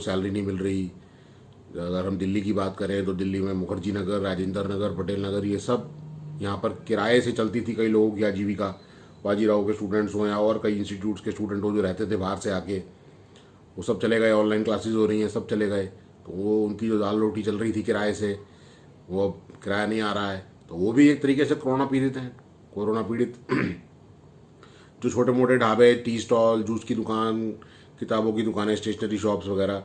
Salary नहीं मिल रही। अगर हम दिल्ली की बात करें तो दिल्ली में मुखर्जी नगर, राजेंद्र नगर, पटेल नगर, ये सब यहाँ पर किराए से चलती थी कई लोगों की आजीविका। बाजीराव के स्टूडेंट्स हो या और कई इंस्टीट्यूट्स के स्टूडेंट हो जो रहते थे बाहर से आके, वो सब चले गए। ऑनलाइन क्लासेस हो रही हैं, सब चले गए। तो वो उनकी जो दाल रोटी चल रही थी किराए से, वो अब किराया नहीं आ रहा है। तो वो भी एक तरीके से कोरोना पीड़ित हैं, कोरोना पीड़ित। जो छोटे मोटे ढाबे, टी स्टॉल, जूस की दुकान, किताबों की दुकानें, स्टेशनरी शॉप्स वगैरह,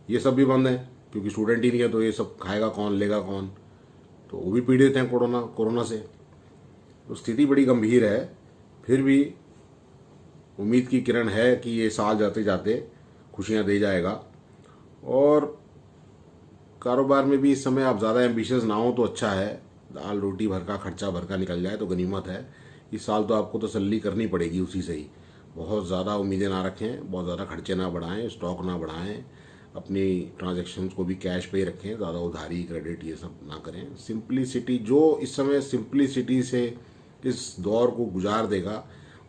ये सब भी बंद हैं क्योंकि स्टूडेंट ही नहीं है, तो ये सब खाएगा कौन, लेगा कौन। तो वो भी पीड़ित हैं कोरोना से। तो स्थिति बड़ी गंभीर है। फिर भी उम्मीद की किरण है कि ये साल जाते जाते खुशियां दे जाएगा। और कारोबार में भी इस समय आप ज़्यादा एम्बिशियस ना हो तो अच्छा है। दाल रोटी भर का खर्चा भर का निकल जाए तो गनीमत है। इस साल तो आपको तसल्ली करनी पड़ेगी उसी से ही। बहुत ज़्यादा उम्मीदें ना रखें, बहुत ज़्यादा खर्चे ना बढ़ाएं, स्टॉक ना बढ़ाएं, अपनी ट्रांजैक्शंस को भी कैश पे ही रखें, ज़्यादा उधारी क्रेडिट ये सब ना करें। सिंप्लिसिटी, जो इस समय सिंप्लिसिटी से इस दौर को गुजार देगा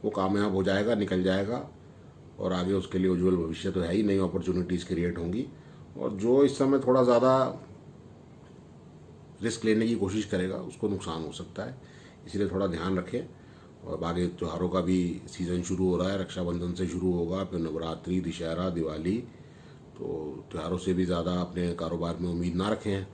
वो कामयाब हो जाएगा, निकल जाएगा। और आगे उसके लिए उज्जवल भविष्य तो है ही, नई अपॉर्चुनिटीज़ क्रिएट होंगी। और जो इस समय थोड़ा ज़्यादा रिस्क लेने की कोशिश करेगा उसको नुकसान हो सकता है, इसलिए थोड़ा ध्यान रखें। और आगे त्योहारों का भी सीज़न शुरू हो रहा है, रक्षाबंधन से शुरू होगा, फिर नवरात्रि, दशहरा, दिवाली। तो त्योहारों से भी ज़्यादा अपने कारोबार में उम्मीद ना रखें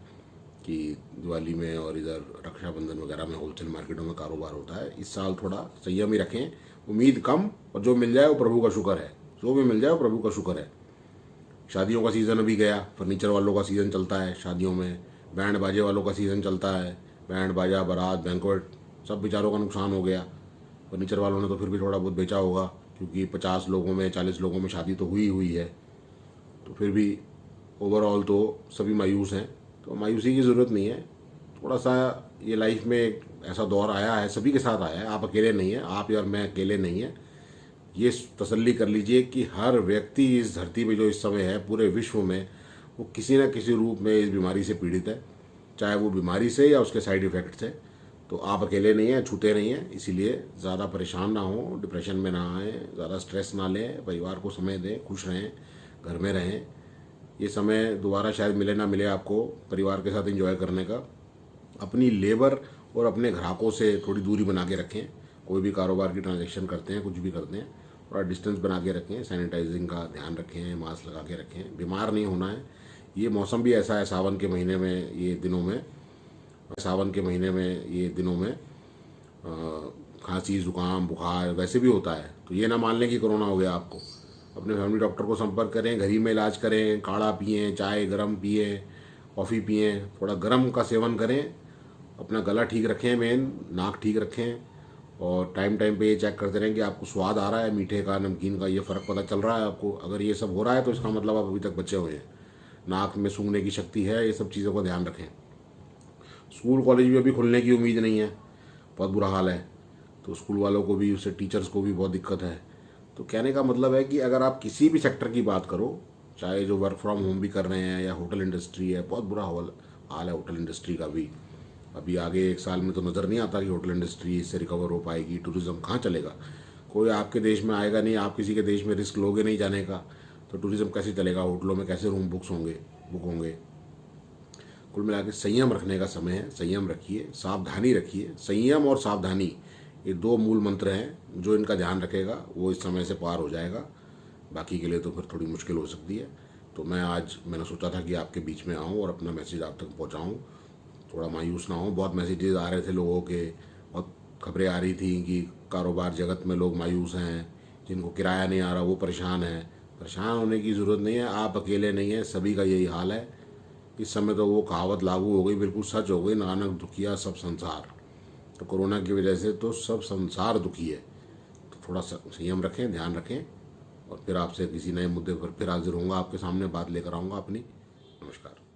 कि दिवाली में और इधर रक्षाबंधन वगैरह में होलसेल मार्केटों में कारोबार होता है। इस साल थोड़ा संयम ही रखें, उम्मीद कम, और जो मिल जाए वो प्रभु का शुक्र है। जो भी मिल जाए वो प्रभु का शुक्र है। शादियों का सीज़न अभी गया, फर्नीचर वालों का सीज़न चलता है, शादियों में बैंड बाजे वालों का सीज़न चलता है, बैंड बाजा, बारात, बैंक्वेट, सब बेचारों का नुकसान हो गया। फर्नीचर वालों ने तो फिर भी थोड़ा बहुत बेचा होगा क्योंकि 50 लोगों में, 40 लोगों में शादी तो हुई है। तो फिर भी ओवरऑल तो सभी मायूस हैं। तो मायूसी की ज़रूरत नहीं है। थोड़ा सा ये लाइफ में एक ऐसा दौर आया है, सभी के साथ आया है, आप अकेले नहीं हैं, आप या मैं अकेले नहीं हैं। ये तसल्ली कर लीजिए कि हर व्यक्ति इस धरती पे जो इस समय है पूरे विश्व में, वो किसी न किसी रूप में इस बीमारी से पीड़ित है, चाहे वो बीमारी से या उसके साइड इफ़ेक्ट से। तो आप अकेले नहीं हैं, छूते नहीं हैं। इसीलिए ज़्यादा परेशान ना हो, डिप्रेशन में ना आए, ज़्यादा स्ट्रेस ना लें, परिवार को समय दें, खुश रहें, घर में रहें। ये समय दोबारा शायद मिले ना मिले आपको परिवार के साथ एंजॉय करने का। अपनी लेबर और अपने ग्राहकों से थोड़ी दूरी बना के रखें। कोई भी कारोबार की ट्रांजैक्शन करते हैं, कुछ भी करते हैं, थोड़ा डिस्टेंस बना के रखें, सैनिटाइजिंग का ध्यान रखें, मास्क लगा के रखें। बीमार नहीं होना है। ये मौसम भी ऐसा है, सावन के महीने में, ये दिनों में, सावन के महीने में, ये दिनों में खांसी, जुकाम, बुखार वैसे भी होता है। तो ये ना मान लें कि कोरोना हो गया आपको। अपने फैमिली डॉक्टर को संपर्क करें, घर ही में इलाज करें, काढ़ा पिएं, चाय गर्म पिएं, कॉफ़ी पिएं, थोड़ा गर्म का सेवन करें, अपना गला ठीक रखें, मेन नाक ठीक रखें। और टाइम टाइम पे ये चेक करते रहें कि आपको स्वाद आ रहा है मीठे का, नमकीन का, ये फ़र्क पता चल रहा है आपको। अगर ये सब हो रहा है तो इसका मतलब आप अभी तक बचे हुए हैं, नाक में सूंघने की शक्ति है। ये सब चीज़ों का ध्यान रखें। स्कूल कॉलेज भी अभी खुलने की उम्मीद नहीं है, बहुत बुरा हाल है। तो स्कूल वालों को भी, उससे टीचर्स को भी बहुत दिक्कत है। तो कहने का मतलब है कि अगर आप किसी भी सेक्टर की बात करो, चाहे जो वर्क फ्रॉम होम भी कर रहे हैं या होटल इंडस्ट्री है, बहुत बुरा हाल है होटल इंडस्ट्री का भी। अभी आगे एक साल में तो नज़र नहीं आता कि होटल इंडस्ट्री इससे रिकवर हो पाएगी। टूरिज़्म कहाँ चलेगा? कोई आपके देश में आएगा नहीं, आप किसी के देश में रिस्क लोगे नहीं जाने का, तो टूरिज़्म कैसे चलेगा? होटलों में कैसे रूम बुक होंगे? कुल मिला के संयम रखने का समय है। संयम रखिए, सावधानी रखिए। संयम और सावधानी, ये दो मूल मंत्र हैं। जो इनका ध्यान रखेगा वो इस समय से पार हो जाएगा। बाकी के लिए तो फिर थोड़ी मुश्किल हो सकती है। तो मैंने सोचा था कि आपके बीच में आऊँ और अपना मैसेज आप तक पहुँचाऊँ, थोड़ा मायूस ना हो। बहुत मैसेजेस आ रहे थे लोगों के, बहुत खबरें आ रही थी कि कारोबार जगत में लोग मायूस हैं, जिनको किराया नहीं आ रहा वो परेशान है। परेशान होने की ज़रूरत नहीं है, आप अकेले नहीं हैं, सभी का यही हाल है। इस समय तो वो कहावत लागू हो गई, बिल्कुल सच हो गई, नानक दुखिया सब संसार। तो कोरोना की वजह से तो सब संसार दुखी है। तो थोड़ा संयम रखें, ध्यान रखें, और फिर आपसे किसी नए मुद्दे पर फिर हाजिर होऊंगा, आपके सामने बात लेकर आऊँगा अपनी। नमस्कार।